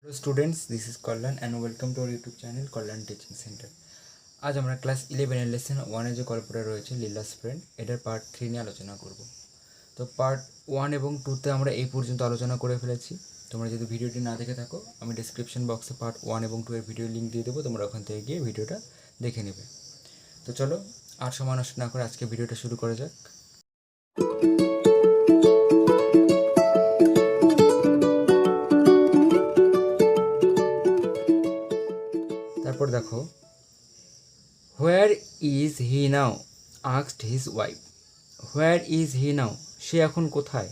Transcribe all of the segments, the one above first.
Hello students, this is Kalyan and welcome to our YouTube channel Kalyan Teaching Center. আজ আমরা class 11 এর lesson 1 এ যে গল্পটা রয়েছে লীলাস ফ্রেন্ড এটার পার্ট 3 নিয়ে আলোচনা করব। তো পার্ট 1 এবং 2 তে আমরা এই পর্যন্ত আলোচনা করে ফেলেছি। তোমরা যদি ভিডিওটি না দেখে থাকো আমি ডেসক্রিপশন বক্সে পার্ট 1 এবং 2 এর ভিডিও লিংক দিয়ে দেবো, তোমরা ওখান থেকে গিয়ে ভিডিওটা দেখে নেবে। তো চলো আর সময় নষ্ট না করে আজকে ভিডিওটা শুরু করা যাক। তারপর দেখো, where is he now asked his wife. Where is he now, সে এখন কোথায়?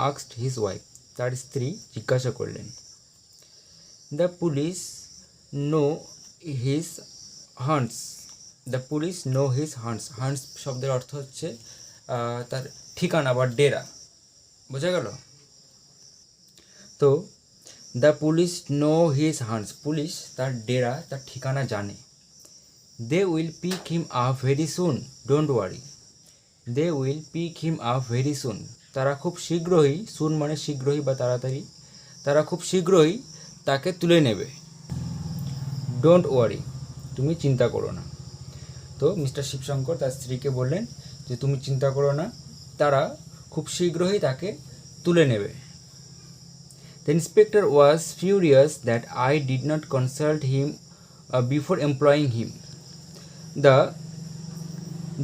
আস্কড হিজ ওয়াইফ, তার স্ত্রী জিজ্ঞাসা করলেন। The police know his haunts. The police know his haunts. Haunts শব্দের অর্থ হচ্ছে তার ঠিকানা বা ডেরা, বোঝা গেল? তো the police know his haunts, police তার ডেরা তার ঠিকানা জানে। They will pick him up very soon, don't worry. They will pick him up very soon, তারা খুব শীঘ্রই, সুন মানে শীঘ্রই বা তাড়াতাড়ি, তারা খুব শীঘ্রই তাকে তুলে নেবে। ডোন্ট ওয়ারি, তুমি চিন্তা করো না। তো মিস্টার শিবশঙ্কর তার স্ত্রীকে বললেন যে তুমি চিন্তা করো না, তারা খুব শীঘ্রই তাকে তুলে নেবে। The inspector was furious that I did not consult him before employing him.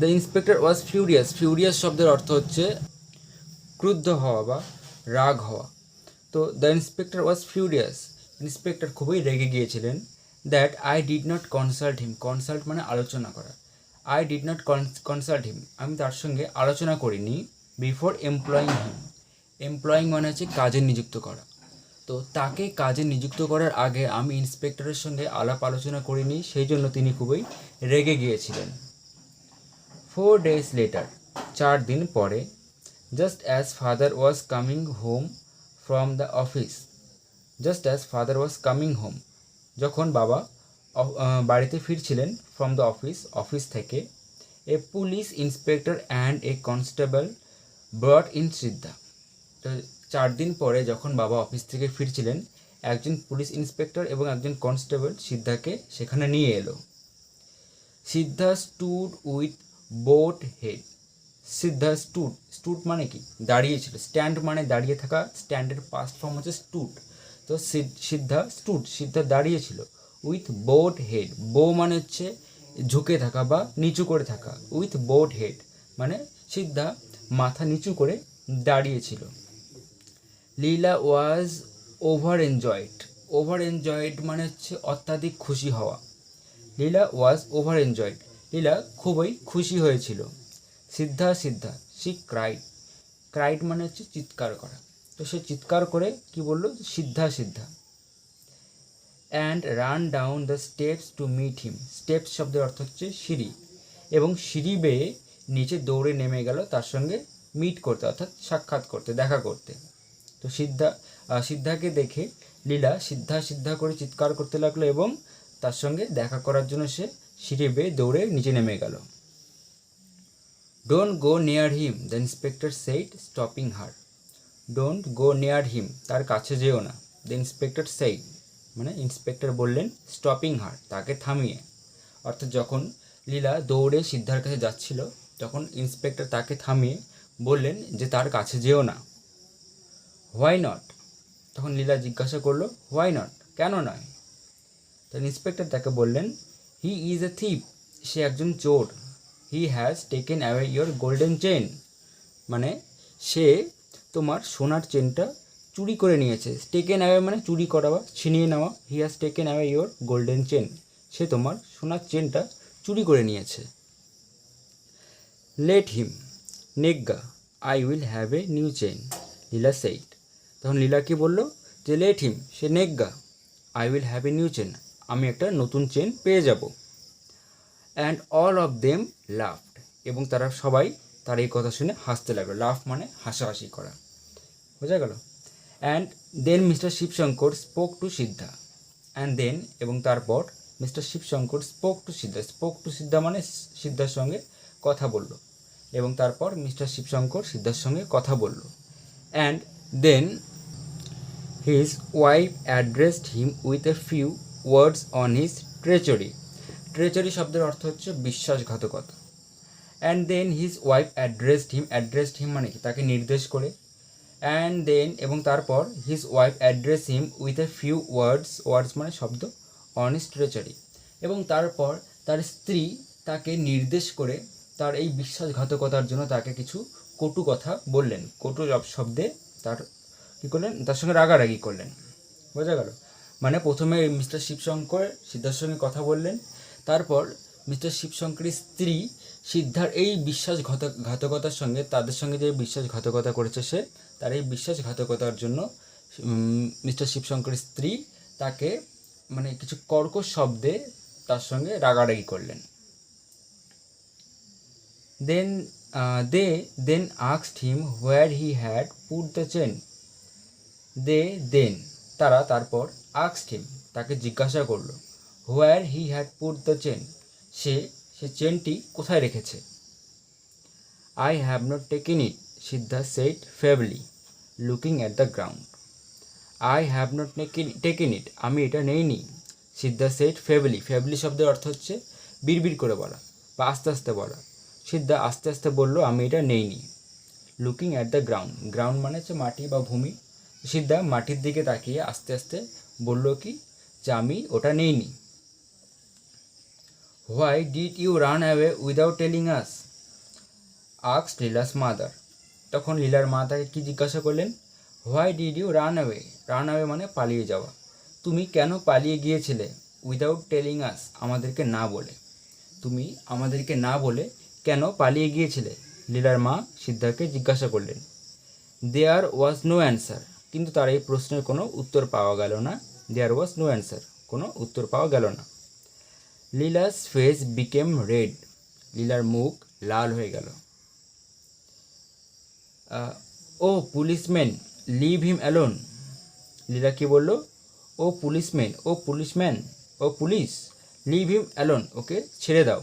The inspector was furious. Furious শব্দের অর্থ হচ্ছে ক্রুদ্ধ হওয়া বা রাগ হওয়া। তো the inspector was furious, inspector খুবই রেগে গিয়েছিলেন। That I did not consult him, consult মানে আলোচনা করা। আই ডিড নট কনসাল্ট হিম, আমি তার সঙ্গে আলোচনা করিনি। বিফোর এমপ্লয়িং হিম, এমপ্লয়িং মানে হচ্ছে কাজে নিযুক্ত করা। তো তাকে কাজে নিযুক্ত করার আগে আমি ইন্সপেক্টরের সঙ্গে আলাপ আলোচনা করিনি, সেই জন্য তিনি খুবই রেগে গিয়েছিলেন। 4 days later, 4 দিন পরে, just as father was coming home from the office, just as father was coming home, যখন বাবা বাড়িতে ফিরছিলেন ফ্রম দ্য অফিস থেকে, a police inspector and a constable brought in Siddha. তো 4 দিন পরে যখন বাবা অফিস থেকে ফিরছিলেন, একজন পুলিশ ইন্সপেক্টর এবং একজন কনস্টেবল সিদ্ধাকে সেখানে নিয়ে এলো। Siddha stood with bowed head. Siddha stood, stood মানে কি? দাঁড়িয়েছিল। স্ট্যান্ড মানে দাঁড়িয়ে থাকা, স্ট্যান্ডের পাস্ট ফর্ম হচ্ছে স্টুড। তো সিদ্ধা স্টুড, সিদ্ধা দাঁড়িয়েছিল। উইথ বোট হেড, বো মানে হচ্ছে ঝুঁকে থাকা বা নিচু করে থাকা। উইথ বোট হেড মানে সিদ্ধা মাথা নিচু করে দাঁড়িয়েছিল। Leela was over enjoyed. Over enjoyed মানে হচ্ছে অত্যাধিক খুশি হওয়া। লীলা ওয়াজ ওভার এনজয়েড, লীলা খুবই খুশি হয়েছিল। সিদ্ধা শি ক্রাইড। ক্রাইড মানে হচ্ছে চিৎকার করা। তো সে চিৎকার করে কি বললো? Siddha. And run down the steps to meet him. Steps শব্দের অর্থ হচ্ছে সিঁড়ি, এবং সিঁড়ি বেয়ে নিচে দৌড়ে নেমে গেল তার সঙ্গে মিট করতে, অর্থাৎ সাক্ষাৎ করতে, দেখা করতে। তো সিদ্ধাকে দেখে লীলা সিদ্ধা করে চিৎকার করতে লাগলো এবং তার সঙ্গে দেখা করার জন্য সে সিঁড়ি বেয়ে দৌড়ে নিচে নেমে গেল। Don't go near him, the inspector said stopping her. Don't go near him, তার কাছে যেও না। দ্য ইন্সপেক্টর সেইড মানে ইন্সপেক্টর বললেন, স্টপিং হার, তাকে থামিয়ে। অর্থাৎ যখন লীলা দৌড়ে সিদ্ধার কাছে যাচ্ছিল, তখন ইন্সপেক্টর তাকে থামিয়ে বললেন যে তার কাছে যেও না। হোয়াই নট, তখন লীলা জিজ্ঞাসা করলো হোয়াই নট, কেন নয়? তখন ইন্সপেক্টর তাকে বললেন, হি ইজ এ থিপ, সে একজন চোর। হি has taken away your golden chain, মানে সে তোমার সোনার চেনটা চুরি করে নিয়েছে। টেকেন অ্যাওয়ে মানে চুরি করা বা ছিনিয়ে নেওয়া। He has taken away your golden chain, সে তোমার সোনার চেনটা চুরি করে নিয়েছে। লেট হিম নেগা, I will have a new chain, Leela said. তখন লীলা কি বললো? যে লেট হিম, সে নেগা, I will have a new chain, আমি একটা নতুন চেন পেয়ে যাব। And all of them laughed, এবং তারা সবাই তার এই কথা শুনে হাসতে লাগলো। লাফ মানে হাসাহাসি করা, বোঝা গেল? And then mister Shivshankar spoke to Siddha. And then এবং তারপর mister Shivshankar spoke to Siddha. Spoke to Siddha মানে সিদ্ধার সঙ্গে কথা বলল, এবং তারপর মিস্টার শিবশঙ্কর সিদ্ধার সঙ্গে কথা বলল। And then His wife addressed him with a few words on his treachery. Treachery শব্দের অর্থ হচ্ছে বিশ্বাসঘাতকতা। And then his wife addressed him মানে কি তাকে নির্দেশ করে। অ্যান্ড দেন এবং তারপর his wife address him with a few words মানে শব্দ অন হিজ ট্রেচারি, এবং তারপর তার স্ত্রী তাকে নির্দেশ করে তার এই বিশ্বাসঘাতকতার জন্য তাকে কিছু কটু কথা বললেন, কটু শব্দে তার কী করলেন, তার সঙ্গে রাগারাগি করলেন। বোঝা গেল? মানে প্রথমে মিস্টার শিবশঙ্কর সিদ্ধার সঙ্গে কথা বললেন, তারপর মিস্টার শিবশঙ্করের স্ত্রী সিদ্ধার এই বিশ্বাসঘাতকতার সঙ্গে, তাদের সঙ্গে যে বিশ্বাসঘাতকতা করেছে সে, তার এই বিশ্বাসঘাতকতার জন্য মিস্টার শিবশঙ্করের স্ত্রী তাকে মানে কিছু কর্কশ শব্দে তার সঙ্গে রাগারাগি করলেন। They then asked him where he had put the chain. তারা তারপর asked him তাকে জিজ্ঞাসা করলো where he had put the chain, সে চেনটি কোথায় রেখেছে। I have not taken it, Siddha said feebly, looking at the ground. I have not taken it, আমি এটা নেইনি। সিদ্ধা said feebly শব্দের অর্থ হচ্ছে বিড়বিড় করে বলা বা আস্তে আস্তে বলা। সিদ্ধা আস্তে আস্তে বললো আমি এটা নেইনি। লুকিং অ্যাট দ্য গ্রাউন্ড মানে হচ্ছে মাটি বা ভূমি। সিদ্ধা মাটির দিকে তাকিয়ে আস্তে আস্তে বললো কি যে আমি ওটা নেইনি। Why did you run away without telling us, asked Leela's mother. তখন লীলার মা তাকে কী জিজ্ঞাসা করলেন, why did you run away মানে পালিয়ে যাওয়া, তুমি কেন পালিয়ে গিয়েছিলে, উইদাউট টেলিং আস আমাদেরকে না বলে, তুমি আমাদেরকে না বলে কেন পালিয়ে গিয়েছিলে, লীলার মা সিদ্ধাকে জিজ্ঞাসা করলেন। দেয়ার ওয়াজ নো অ্যান্সার, কিন্তু তার এই প্রশ্নের কোনো উত্তর পাওয়া গেল না। দেয়ার ওয়াজ নো অ্যান্সার, কোনো উত্তর পাওয়া গেল না। লীলাস ফেস বিকেম রেড, লীলার মুখ লাল হয়ে গেল। ও পুলিশম্যান লিভ হিম অ্যালোন, লীলা কি বলল, ও পুলিশ লিভ হিম অ্যালোন, ওকে ছেড়ে দাও।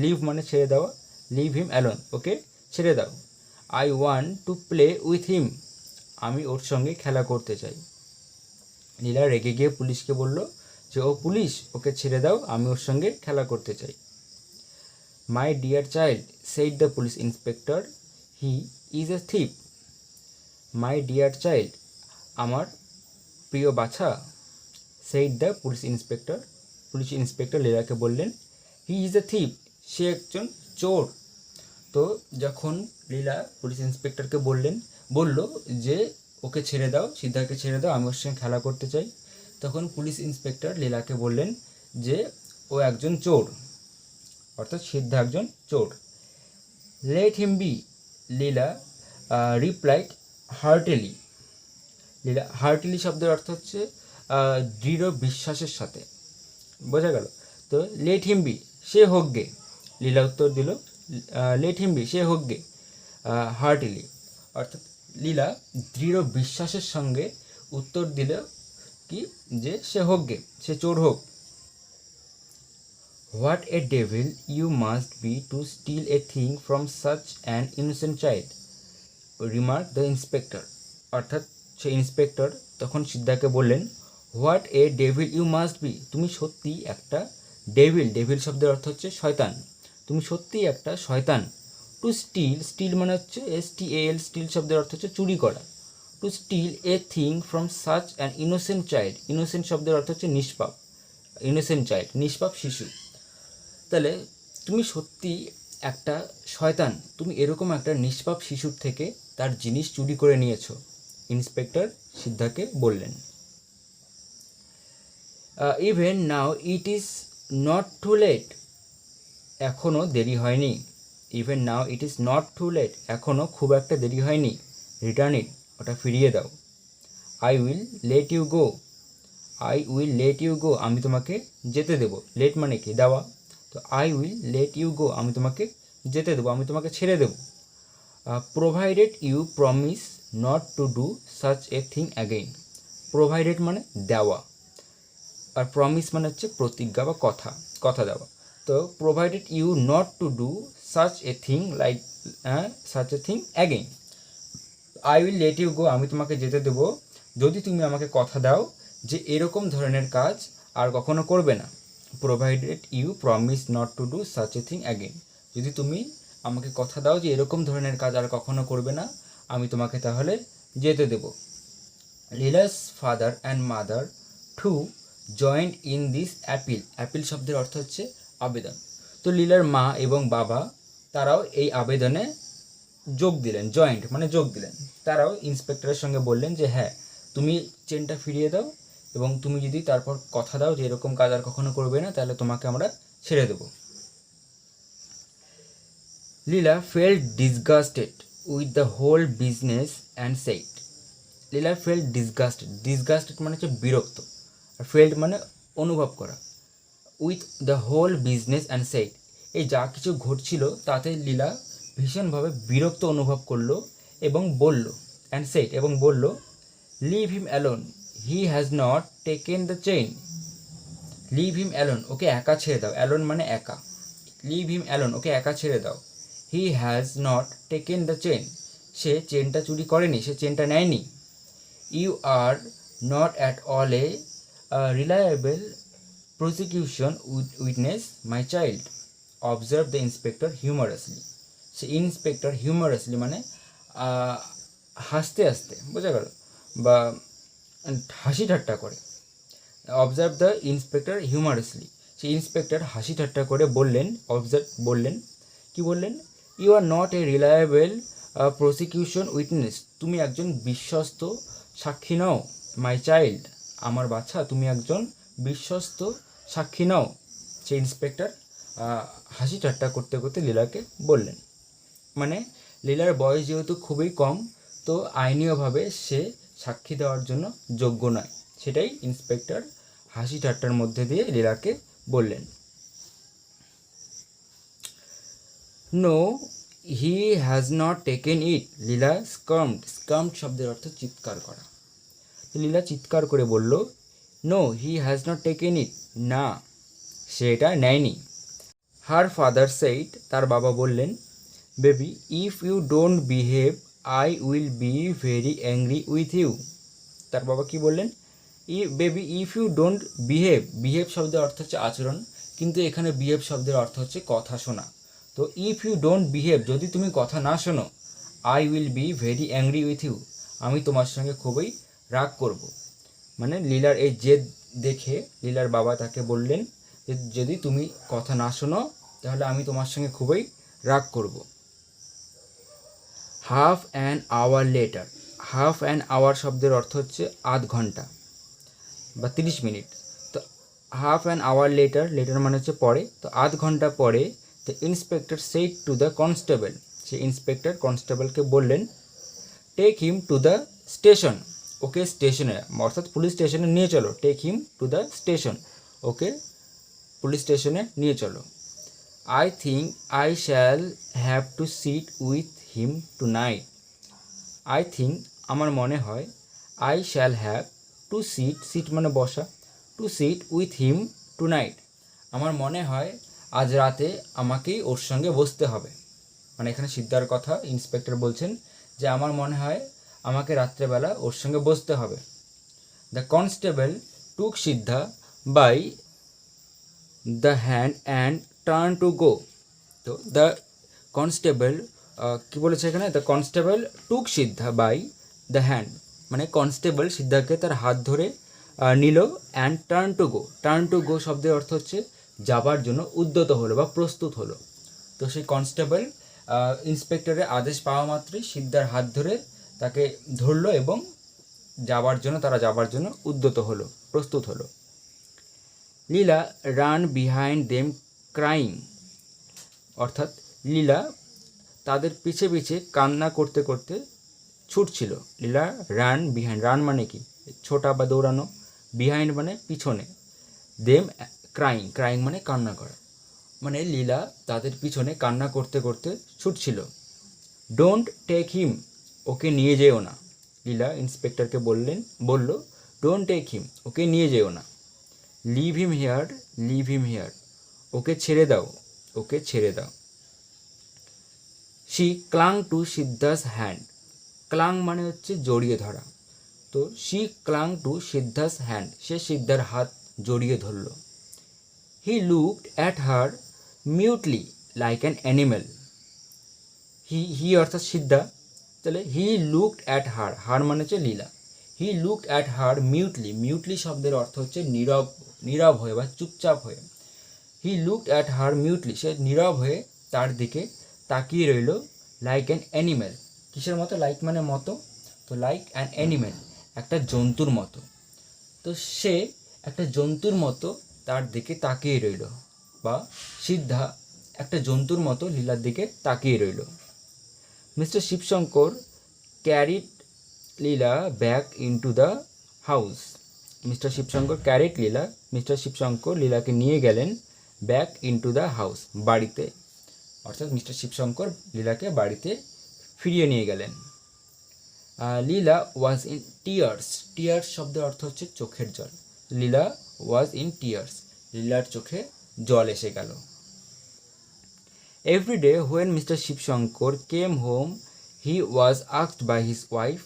লিভ মানে ছেড়ে দেওয়া, লিভ হিম অ্যালোন ওকে ছেড়ে দাও। I want to play with him, আমি ওর সঙ্গে খেলা করতে চাই। লীলা রেগে গিয়ে পুলিশকে বলল যে ও পুলিশ, ওকে ছেড়ে দাও, আমি ওর সঙ্গে খেলা করতে চাই। My dear child said the police inspector, he is a থিপ। My dear child আমার প্রিয় বাছা, সেইড দ্য পুলিশ ইন্সপেক্টর লীলাকে বললেন হি ইজ এ থিপ, সে একজন চোর। তো যখন লীলা পুলিশ ইন্সপেক্টরকে বলল যে ওকে ছেড়ে দাও, সিদ্ধাকে ছেড়ে দাও, আমি ওর সঙ্গে খেলা করতে চাই, তখন পুলিশ ইন্সপেক্টর লীলাকে বললেন যে ও একজন চোর, অর্থাৎ সিদ্ধা একজন চোর। লেট হিম বি, লীলা রিপ্লাইড হার্টেলি। হার্টেলি শব্দের অর্থ হচ্ছে দৃঢ় বিশ্বাসের সাথে। বোঝা গেল? তো লেট হিম বি, সে হোক গে, লীলা উত্তর দিল লেট হিম বি, সে হোক গে হার্টেলি, অর্থাৎ লীলা দৃঢ় বিশ্বাসের সঙ্গে উত্তর দিল কি যে সে হোক গে, সে চোর হোক। What a devil you must be to steal a thing from such an innocent child, remark the inspector. অর্থাৎ সে ইন্সপেক্টর তখন সিদ্ধাকে বললেন what a devil you must be, তুমি সত্যি একটা ডেভিল শব্দের অর্থ হচ্ছে শয়তান, তুমি সত্যিই একটা শয়তান। টু স্টিল মানে হচ্ছে STAL, স্টিল শব্দের অর্থ হচ্ছে চুরি করা। To steal a thing from such an innocent child, innocent শব্দের অর্থ হচ্ছে নিষ্পাপ, ইনোসেন্ট চাইল্ড নিষ্পাপ শিশু। তাহলে তুমি সত্যি একটা শয়তান, তুমি এরকম একটা নিষ্পাপ শিশুর থেকে তার জিনিস চুরি করে নিয়েছো, ইন্সপেক্টর সিদ্ধাকে বললেন। Even now it is not too late, এখনও দেরি হয়নি। Even now it is not too late, এখনও খুব একটা দেরি হয়নি। রিটার্ন ইট, ওটা ফিরিয়ে দাও। I will let you go, আমি তোমাকে যেতে দেবো। লেট মানে কি, দেওয়া। তো I will let you go, আমি তোমাকে যেতে দেবো, আমি তোমাকে ছেড়ে দেবো। Provided you promise not to do such a thing again, provided মানে দেওয়া, আর প্রমিস মানে হচ্ছে প্রতিজ্ঞা বা কথা দেওয়া। তো provided you not to do such a thing again, I will let you go, আমি তোমাকে যেতে দেবো। যদি তুমি আমাকে কথা দাও যে এরকম ধরনের কাজ আর কখনো করবে না, provided you promise not to do such a thing again. যদি তুমি আমাকে কথা দাও যে এরকম ধরনের কাজ আর কখনো করবে না, আমি তোমাকে তাহলে যেতে দেব। Leela's father and mother to joint in this appeal. Appeal শব্দের অর্থ হচ্ছে আবেদন। তো লীলার মা এবং বাবা তারাও এই আবেদনে যোগ দিলেন, জয়েন্ট মানে যোগ দিলেন। তারাও ইন্সপেক্টরের সঙ্গে বললেন যে হ্যাঁ, তুমি চেনটা ফিরিয়ে দাও এবং তুমি যদি তারপর কথা দাও যে এরকম কাজ আর কখনো করবে না, তাহলে তোমাকে আমরা ছেড়ে দেব। Leela felt disgusted with the whole business and said. Leela felt disgusted মানে হচ্ছে বিরক্ত, আর ফেল্ট মানে অনুভব করা। With the whole business and said, এই যা কিছু ঘটছিল তাতে লীলা ভীষণভাবে বিরক্ত অনুভব করলো এবং বলল, অ্যান্ড সেইড এবং বলল, leave him alone, he has not taken the chain. Leave him alone, ওকে একা ছেড়ে দাও। অ্যালোন মানে একা। লিভ হিম অ্যালোন, ওকে একা ছেড়ে দাও। He has not taken the chain, সে চেনটা চুরি করেনি, সে চেনটা নেয়নি। You are not at all a reliable prosecution witness my child, observe the inspector humorously. সে ইন্সপেক্টর হিউমারাসলি মানে হাসতে হাসতে, বোঝা গেল, বা হাসি ঠাট্টা করে। অবজার্ভ দ্য ইন্সপেক্টর হিউমারাসলি, সে ইন্সপেক্টর হাসি ঠাট্টা করে বললেন, বললেন, কি বললেন, you are not a reliable prosecution witness, তুমি একজন বিশ্বস্ত সাক্ষী নও। মাই চাইল্ড, আমার বাচ্চা, তুমি একজন বিশ্বস্ত সাক্ষী নও। সে ইন্সপেক্টর হাসি ঠাট্টা করতে করতে লীলাকে বললেন। মানে লীলার বয়স যেহেতু খুবই কম, তো আইনীয়ভাবে সে সাক্ষী দেওয়ার জন্য যোগ্য নয়, সেটাই ইন্সপেক্টর হাসি ঠাট্টার মধ্যে দিয়ে লীলাকে বললেন। No he has not taken it, Leela screamed শব্দের অর্থ চিৎকার করা। লীলা চিৎকার করে বলল, no he has not taken it, না সে এটা নেয়নি। হার ফাদার সেইড, তার বাবা বললেন, baby if you don't behave I will be very angry with you. তার বাবা কি বললেন, baby if you don't behave শব্দের অর্থ হচ্ছে আচরণ, কিন্তু এখানে বিহেভ শব্দের অর্থ হচ্ছে কথা শোনা। তো ইফ ইউ ডোন্ট বিহেভ, যদি তুমি কথা না শোনো, I will be very angry with you, আমি তোমার সঙ্গে খুবই রাগ করব। মানে লীলার এই জেদ দেখে লীলার বাবা তাকে বললেন যে যদি তুমি কথা না শোনো তাহলে আমি তোমার সঙ্গে খুবই রাগ করব। Half an hour later, half an hour শব্দের অর্থ হচ্ছে আধ ঘন্টা বা 30 মিনিট। তো half an hour later, later মানে হচ্ছে পরে, তো আধ ঘন্টা পরে the inspector said to the constable, সে ইন্সপেক্টর কনস্টেবলকে বললেন, take him to the station, ওকে স্টেশনে অর্থাৎ পুলিশ স্টেশনে নিয়ে চলো। Take him to the station, ওকে পুলিশ স্টেশনে নিয়ে চলো। I think I shall have to sit with him tonight. I think, আমার মনে হয়, I shall have to sit মানে বসা, to sit with him tonight, আমার মনে হয় আজ রাতে আমাকেই ওর সঙ্গে বসতে হবে। মানে এখানে সিদ্ধার কথা ইন্সপেক্টর বলছেন যে আমার মনে হয় আমাকে রাত্রেবেলা ওর সঙ্গে বসতে হবে। The constable took Siddha by the hand and turn to go. তো দ্য কনস্টেবল কী বলেছে এখানে, the constable took Siddha by the hand, মানে কনস্টেবল সিদ্ধাকে তার হাত ধরে নিল, অ্যান্ড টার্ন টু গো শব্দের অর্থ হচ্ছে যাবার জন্য উদ্যত হলো বা প্রস্তুত হলো। তো সেই কনস্টেবল ইন্সপেক্টরের আদেশ পাওয়া মাত্রই সিদ্ধার হাত ধরে তাকে ধরলো এবং তারা যাবার জন্য উদ্যত হলো, প্রস্তুত হলো। লীলা রান বিহাইন্ড দেম ক্রাইং, অর্থাৎ লীলা তাদের পিছে পিছে কান্না করতে করতে ছুটছিল। লীলা রান বিহাইন্ড, রান মানে কি ছোটা বা দৌড়ানো, বিহাইন্ড মানে পিছনে, দেম ক্রাইং মানে কান্না করা, মানে লীলা তাদের পিছনে কান্না করতে করতে ছুটছিল। ডোন্ট টেক হিম, ওকে নিয়ে যেও না। লীলা ইন্সপেক্টরকে বলল ডোন্ট টেক হিম, ওকে নিয়ে যেও না। লিভ হিম হিয়ার, ওকে ছেড়ে দাও। She clung to Siddha's hand, clung মানে হচ্ছে জড়িয়ে ধরা, তো she clung to Siddha's hand, সে সিদ্ধার হাত জড়িয়ে ধরল। He looked at her mutely like an animal. He অর্থাৎ সিদ্ধা, তাহলে হি লুকড অ্যাট হার, হার মানে হচ্ছে লীলা। হি লুকড অ্যাট হার মিউটলি, মিউটলি শব্দের অর্থ হচ্ছে নীরব, নীরব হয়ে বা চুপচাপ হয়ে। হি লুকড অ্যাট হার মিউটলি, সে নীরব হয়ে তার দিকে তাকিয়ে রইল। লাইক অ্যান অ্যানিমেল, কিসের মতো? লাইক মানে মতো, তো লাইক অ্যান অ্যানিমেল, একটা জন্তুর মতো। তো সে একটা জন্তুর মতো তার দিকে তাকিয়ে রইল, বা সিদ্ধা একটা জন্তুর মতো লীলার দিকে তাকিয়ে রইল। Mister Shivshankar carried Leela back into the house. Mister Shivshankar carried Leela, Mister Shivshankar লীলাকে নিয়ে গেলেন ব্যাক ইনটু দ্য হাউস, বাড়িতে, অর্থাৎ মিস্টার শিবশঙ্কর লীলাকে বাড়িতে ফিরিয়ে নিয়ে গেলেন। লীলা ওয়াজ ইন টিয়ার্স, টিয়ার্স শব্দের অর্থ হচ্ছে চোখের জল। লীলা ওয়াজ ইন টিয়ার্স, লীলার চোখে জল এসে গেল। Every day when Mister Shivshankar came home he was asked by his wife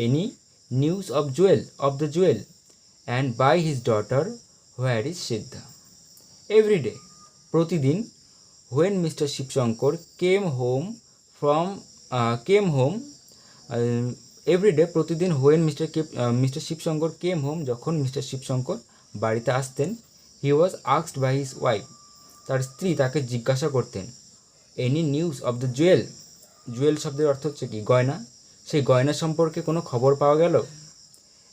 any news of the jewel and by his daughter where is Siddha. Every day, প্রতিদিন, when Mister Shivshankar came home everyday, প্রতিদিন, when Mister Shivshankar came home, যখন Mister Shivshankar বাড়িতে আসতেন, he was asked by his wife, তার স্ত্রী তাকে জিজ্ঞাসা করতেন, any news of the jewel, jewel শব্দের অর্থ হচ্ছে কি? গয়না, সেই গয়না সম্পর্কে কোনো খবর পাওয়া গেল।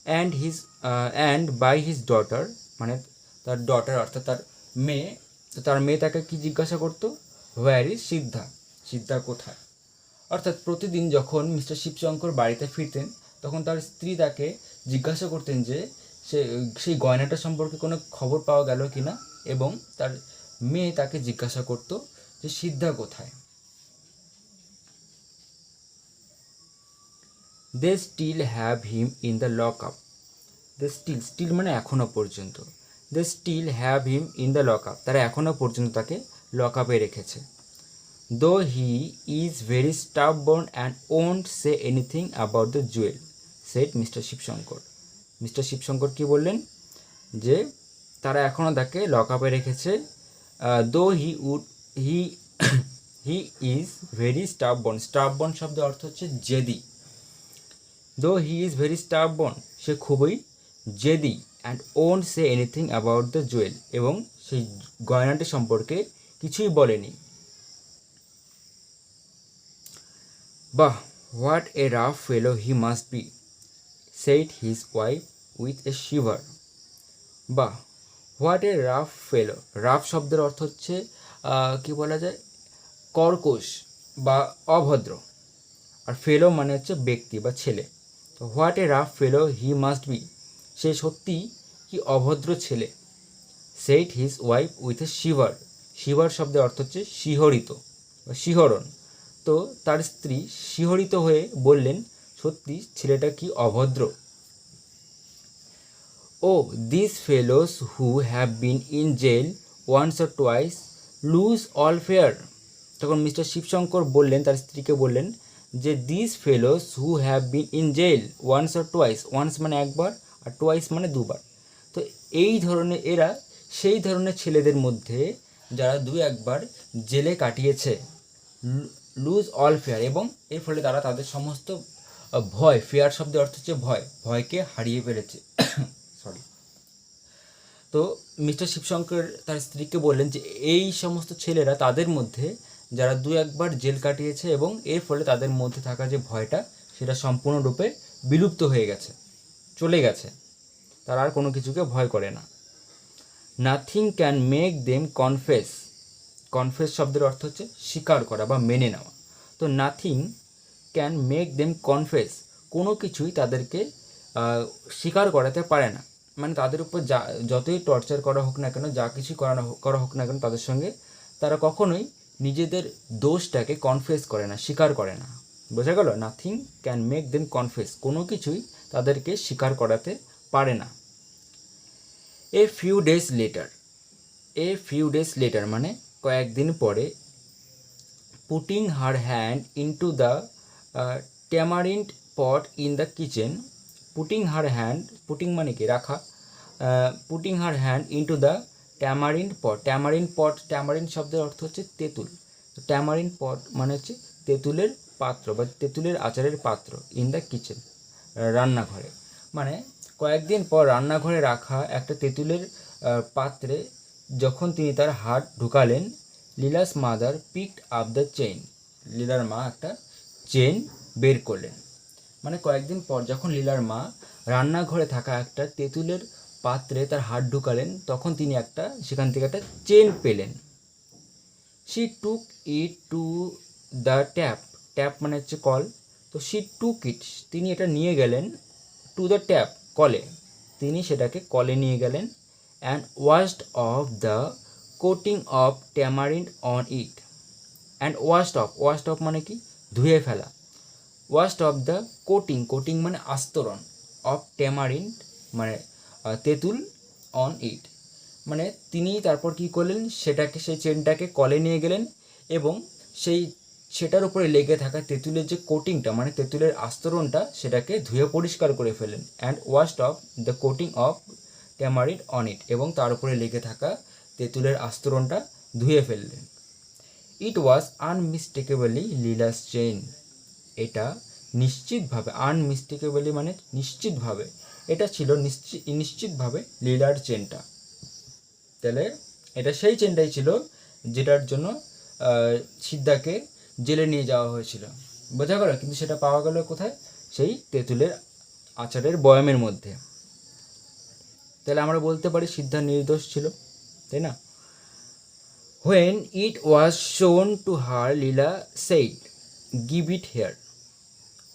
অ্যান্ড বাই হিজ ডটার, মানে তার ডটার অর্থাৎ তার মেয়ে, তো তার মেয়ে তাকে কি জিজ্ঞাসা করতো? হোয়ার ইজ সিদ্ধা, সিদ্ধা কোথায়? অর্থাৎ প্রতিদিন যখন মিস্টার শিবশঙ্কর বাড়িতে ফিরতেন, তখন তার স্ত্রী তাকে জিজ্ঞাসা করতেন যে সেই গয়নাটা সম্পর্কে কোনো খবর পাওয়া গেল কি না, এবং তার মেয়ে তাকে জিজ্ঞাসা করত যে সিদ্ধা কোথায়। They still have him in the lock up, they still, still মানে এখনও পর্যন্ত, they still have him in the lock up, তারা এখনও পর্যন্ত তাকে লক আপে রেখেছে। Though he is very stubborn and won't say anything about the jewel, said Mister Shivshankar. Mister Shivshankar কী বললেন? যে তারা এখনও তাকে লক আপে রেখেছে। দো হি ইজ ভেরি স্টাববর্ন, স্টাববর্ন শব্দের অর্থ হচ্ছে জেদি। দো হি ইজ ভেরি স্টাববর্ন, সে খুবই জেদি। And won't say anything about the Jewel, এবং সেই গয়নাটি সম্পর্কে কিছুই বলেনি। বাহ, what a rough fellow he must B, said his wife with a shiver. বাহ, what a rough fellow, rough শব্দের অর্থ হচ্ছে কি বলা যায়, কর্কশ বা অভদ্র, আর ফেলো মানে হচ্ছে ব্যক্তি বা ছেলে। তো what a rough fellow he must be, সে সত্যি কি অভদ্র ছেলে। said his wife with a shiver, শিভার শব্দের অর্থ হচ্ছে শিহরিত বা শিহরণ। তো তার স্ত্রী শিহরিত হয়ে বললেন, সত্যি ছেলেটা কি অভদ্র। Oh this fellows who have been in jail once or twice lose all fear. তখন মিস্টার শিবশঙ্কর বললেন, তার স্ত্রীকে বললেন যে this fellows who have been in jail once or twice, once মানে একবার আর টুয়াইস মানে দুবার। তো এই ধরনের, এরা সেই ধরনের ছেলেদের মধ্যে যারা দু একবার জেলে কাটিয়েছে, লুজ অল ফেয়ার, এবং এর ফলে তারা তাদের সমস্ত ভয়, ফেয়ার শব্দের অর্থ হচ্ছে ভয়, ভয়কে হারিয়ে ফেলেছে। সরি। তো মিস্টার শিবশঙ্কর তার স্ত্রীকে বললেন যে এই সমস্ত ছেলেরা তাদের মধ্যে যারা দু একবার জেল কাটিয়েছে, এবং এর ফলে তাদের মধ্যে থাকা যে ভয়টা সেটা সম্পূর্ণরূপে বিলুপ্ত হয়ে গেছে, চলে গেছে, তারা আর কোনো কিছুকে ভয় করে না। Nothing can make them confess, confess শব্দের অর্থ হচ্ছে স্বীকার করা বা মেনে নেওয়া। তো nothing can make them confess, কোনো কিছুই তাদেরকে স্বীকার করাতে পারে না, মানে তাদের উপর যতই টর্চার করা হোক না কেন, যা কিছু করা হোক না কেন তাদের সঙ্গে, তারা কখনোই নিজেদের দোষটাকে কনফেস করে না, স্বীকার করে না। বোঝা গেল? Nothing can make them confess, কোনো কিছুই তাদেরকে স্বীকার করাতে পারে না। এ ফিউ ডেজ লেটার মানে কয়েকদিন পরে, putting her hand into the tamarind pot in the kitchen, putting her hand, putting মানে কি রাখা, putting her hand into the tamarind pot. Tamarind pot, tamarind শব্দের অর্থ হচ্ছে তেঁতুল। তো ট্যামারিন্ড পট মানে হচ্ছে তেঁতুলের পাত্র বা তেঁতুলের আচারের পাত্র, ইন দ্য কিচেন, রান্নাঘরে। মানে কয়েকদিন পর রান্নাঘরে রাখা একটা তেঁতুলের পাত্রে যখন তিনি তার হাত ঢুকালেন, Leela's mother picked up the chain. লীলার মা একটা চেন বের করলেন। মানে কয়েকদিন পর যখন লীলার মা রান্নাঘরে থাকা একটা তেঁতুলের পাত্রে তার হাত ঢুকালেন, তখন তিনি সেখান থেকে একটা চেন পেলেন। She took it to the tap. Tap মানে হচ্ছে কল। তো শি টুক ইট, তিনি এটা নিয়ে গেলেন, টু দ্য ট্যাপ, কলে। তিনি সেটাকে কলে নিয়ে গেলেন। And washed off the coating of tamarind on it. And washed off মানে কি, ধুয়ে ফেলা। Washed off the coating, coating মানে আস্তরণ, অফ ট্যামারিন্ড মানে তেঁতুল, অন ইট মানে তিনি তারপর কি করলেন, সেই চেনটাকে কলে নিয়ে গেলেন এবং সেটার উপরে লেগে থাকা তেঁতুলের যে কোটিংটা মানে তেঁতুলের আস্তরণটা সেটাকে ধুয়ে পরিষ্কার করে ফেলেন। And washed off the coating of tamarind on it, এবং তার উপরে লেগে থাকা তেঁতুলের আস্তরণটা ধুয়ে ফেললেন। It was unmistakably Leela's chain. এটা নিশ্চিতভাবে, আনমিস্টেকেবলি মানে নিশ্চিতভাবে, এটা ছিল নিশ্চিতভাবে লীলার চেনটা। তাহলে এটা সেই চেনটাই ছিল যেটার জন্য সিদ্ধাকে জেলে নিয়ে যাওয়া হয়েছিল, বোঝা গেল? কিন্তু সেটা পাওয়া গেল কোথায়? সেই তেঁতুলের আচারের বয়ামের মধ্যে। তাহলে আমরা বলতে পারি সিদ্ধা নির্দোষ ছিল, তাই না? When it was shown to her, Leela said, give it here.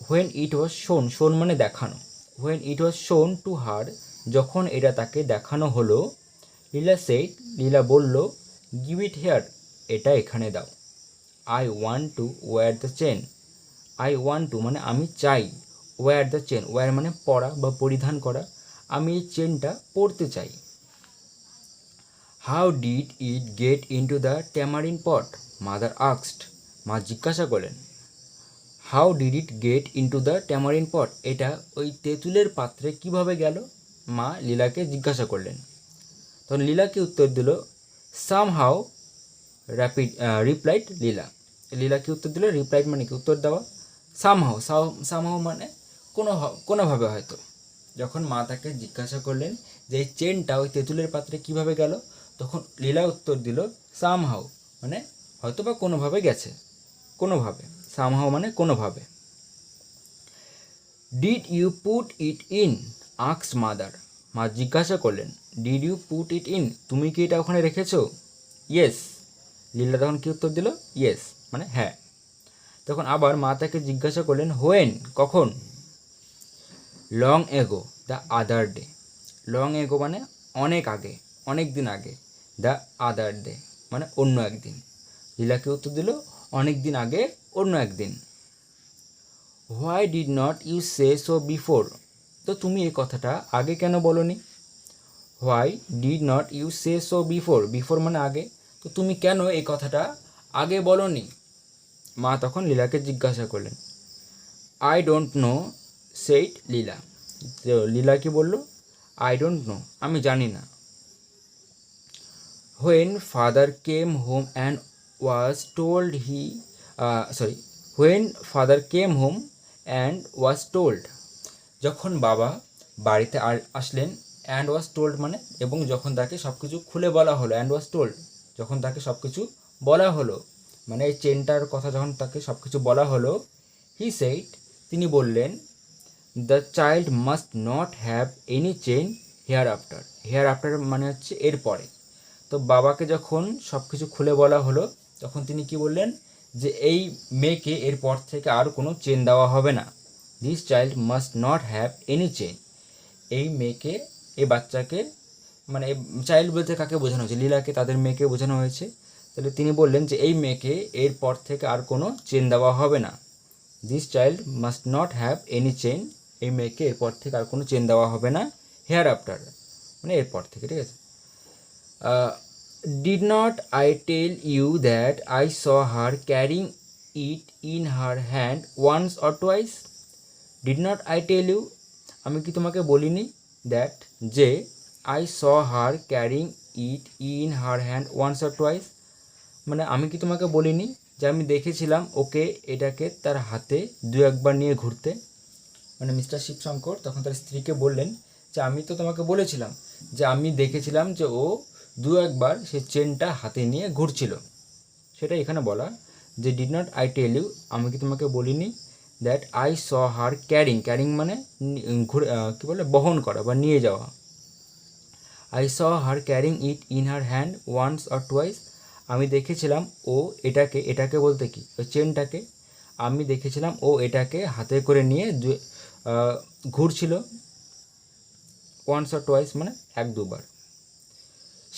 When it was shown, shown মানে দেখানো। When it was shown to হার, যখন এটা তাকে দেখানো হলো, লীলা সেইড, লীলা বলল, গিভ ইট হেয়ার, এটা এখানে দাও। I want to wire the chain. I want to মানে আমি চাই, ওয়্যার দ্য চেন, ওয়্যার মানে পরা বা পরিধান করা, আমি এই চেনটা পরতে চাই। How did it get into the tamarind pot, mother asked. মা জিজ্ঞাসা করলেন, how did it get into the tamarind pot, এটা ওই তেঁতুলের পাত্রে কিভাবে গেল? মা লীলাকে জিজ্ঞাসা করলেন। তখন লীলাকে উত্তর দিল, সামহাউ রিপ্লাইড লীলা। লীলাকে উত্তর দিল, রিপ্লাইড মানে কি, উত্তর দেওয়া। সামহাউ মানে কোনোভাবে হয়তো। যখন মা তাকে জিজ্ঞাসা করলেন যে এই চেনটা ওই তেঁতুলের পাত্রে কিভাবে গেল, তখন লীলা উত্তর দিল, সামহাউ মানে হয়তো বা কোনোভাবে গেছে, কোনোভাবে। সামহাউ মানে কোনোভাবে। Did you put it in, asked mother. মা জিজ্ঞাসা করলেন, did you put it in, তুমি কি এটা ওখানে রেখেছো? ইয়েস। লীলা তখন কি উত্তর দিল? ইয়েস মানে হ্যাঁ। তখন আবার মা তাকে জিজ্ঞাসা করলেন, হোয়েন কখন? Long ago, the other day. Long ago মানে অনেক আগে, অনেক দিন আগে। দ্য আদার ডে মানে অন্য একদিন। লীলাকে উত্তর দিল, অনেক দিন আগে, অন্য একদিন। Why did not you say so before, তো তুমি এই কথাটা আগে কেন বলনি? Why did not you say so before, before মানে আগে, তো তুমি কেন এই কথাটা আগে বলনি? মা তখন লীলাকে জিজ্ঞাসা করলেন। আই ডোন্ট নো, সেইড লীলা। তো লীলা কি বলল? আই ডোন্ট নো, আমি জানি না। When father came home and was told when father came home and was told, যখন বাবা বাড়িতে আসলেন, অ্যান্ড ওয়াজ টোল্ড মানে এবং যখন তাকে সব কিছু খুলে বলা হলো, অ্যান্ড ওয়াজ টোল্ড যখন তাকে সব কিছু বলা হলো, মানে এই চেনটার কথা যখন তাকে সব কিছু বলা হলো, হি সেইড তিনি বললেন, the child must not have any chain hair after. Hair after মানে হচ্ছে এরপরে। তো বাবাকে যখন সব কিছু খুলে বলা হলো, তখন তিনি কি বললেন, যে এই মেয়েকে এরপর থেকে আর কোনো চেন দেওয়া হবে না। This child must not have any chain, এই মেয়েকে, এই বাচ্চাকে, মানে চাইল্ড বলতে কাকে বোঝানো হয়েছে? লীলাকে, তাদের মেয়েকে বোঝানো হয়েছে। তাহলে তিনি বললেন যে এই মেয়েকে এরপর থেকে আর কোনো চেন দেওয়া হবে না। This child must not have any chain, এই মেয়েকে এরপর থেকে আর কোনো চেন দেওয়া হবে না। হেয়ার আফটার মানে এরপর থেকে, ঠিক আছে? Did not I tell you that I saw her carrying it in her hand once or twice. Did not I tell you, আমি কি তোমাকে বলিনি দ্যাট যে I saw her carrying it in her hand once or twice, মানে আমি কি তোমাকে বলিনি যে আমি দেখেছিলাম ওকে এটাকে তার হাতে দু একবার নিয়ে ঘুরতে। মানে মিস্টার শিবশঙ্কর তখন তার স্ত্রীকে বললেন যে আমি তো তোমাকে বলেছিলাম যে আমি দেখেছিলাম যে ও দু একবার সে চেনটা হাতে নিয়ে ঘুরছিল, সেটা এখানে বলা যে did not I tell you, আমি কি তোমাকে বলিনি that I saw her carrying, carrying মানে ঘুরে কী বলে বহন করা বা নিয়ে যাওয়া। I saw her carrying it in her hand once or twice, আমি দেখেছিলাম ও এটাকে, এটাকে বলতে কি ওই চেনটাকে, আমি দেখেছিলাম ও এটাকে হাতে করে নিয়ে ঘুরছিল, ওয়ান্স অর টুয়াইস মানে এক দুবার।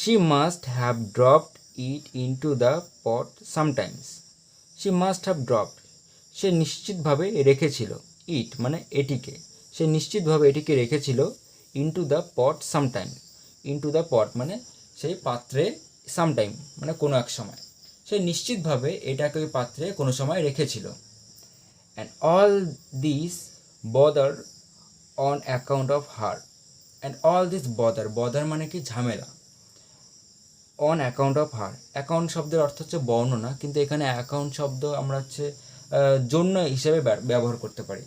She must have dropped it into the pot sometimes, she must have dropped, সে নিশ্চিতভাবে রেখেছিল, ইট মানে এটিকে, সে নিশ্চিতভাবে এটিকে রেখেছিল into the pot sometime, into the pot মানে সেই পাত্রে, সামটাইম মানে কোনো এক সময়, সে নিশ্চিতভাবে এটাকে ওই পাত্রে কোনো সময় রেখেছিল। And all this bother on account of her, and all this bother, bother মানে কি ঝামেলা, on account of her, account শব্দের অর্থ হচ্ছে বর্ণনা, কিন্তু এখানে অ্যাকাউন্ট শব্দ আমরা হচ্ছে জন্য হিসেবে ব্যবহার করতে পারি।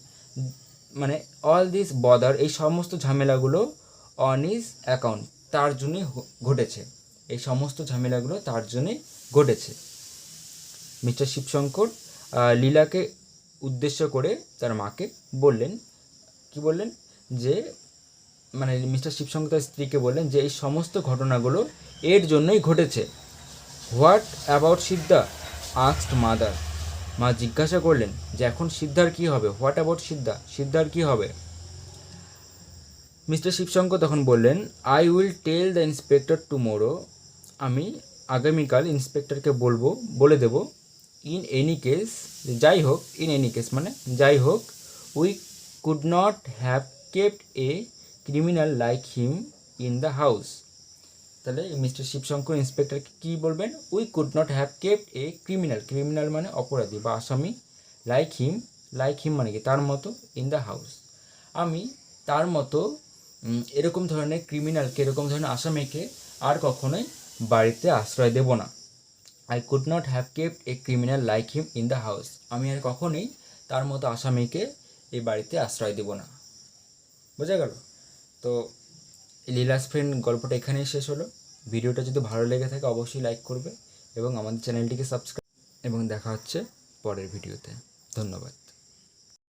মানে অল দিস বদার, এই সমস্ত ঝামেলাগুলো অন ইজ অ্যাকাউন্ট, তার জন্যই ঘটেছে, এই সমস্ত ঝামেলাগুলো তার জন্যই ঘটেছে। মিস্টার শিবশঙ্কর লীলাকে উদ্দেশ্য করে তার মাকে বললেন, কি বললেন যে মানে মিস্টার শিবশঙ্কর তার স্ত্রীকে বললেন যে এই সমস্ত ঘটনাগুলো এর জন্যই ঘটেছে। What about Siddha asked mother, মা জিজ্ঞাসা করলেন যে এখন সিদ্ধার কী হবে, হোয়াট অ্যাবাউট সিদ্ধা, সিদ্ধার কী হবে। মিস্টার শিবশঙ্কর তখন বললেন I will tell the inspector tomorrow, আমি আগামীকাল ইন্সপেক্টরকে বলে দেব। ইন এনি কেস, যাই হোক, ইন এনি কেস মানে যাই হোক, we could not have kept a criminal like him in the house. তাহলে মিস্টার শিবশঙ্কর ইন্সপেক্টরকে কী বলবেন, we could not have kept a criminal, criminal মানে অপরাধী বা আসামি, লাইক হিম, লাইক হিম মানে কি তার মতো, ইন দ্য হাউস, আমি তার মতো এরকম ধরনের ক্রিমিনালকে, এরকম ধরনের আসামিকে আর কখনোই বাড়িতে আশ্রয় দেব না। I could not have kept a criminal like him in the house, আমি আর কখনোই তার মতো আসামিকে এই বাড়িতে আশ্রয় দেব না। বোঝা গেল? তো লীলাস ফ্রেন্ড গল্পটা এখানেই শেষ হলো। ভিডিওটা যদি ভালো লেগে থাকে অবশ্যই লাইক করবে এবং আমাদের চ্যানেলটিকে সাবস্ক্রাইব, এবং দেখা হচ্ছে পরের ভিডিওতে। ধন্যবাদ।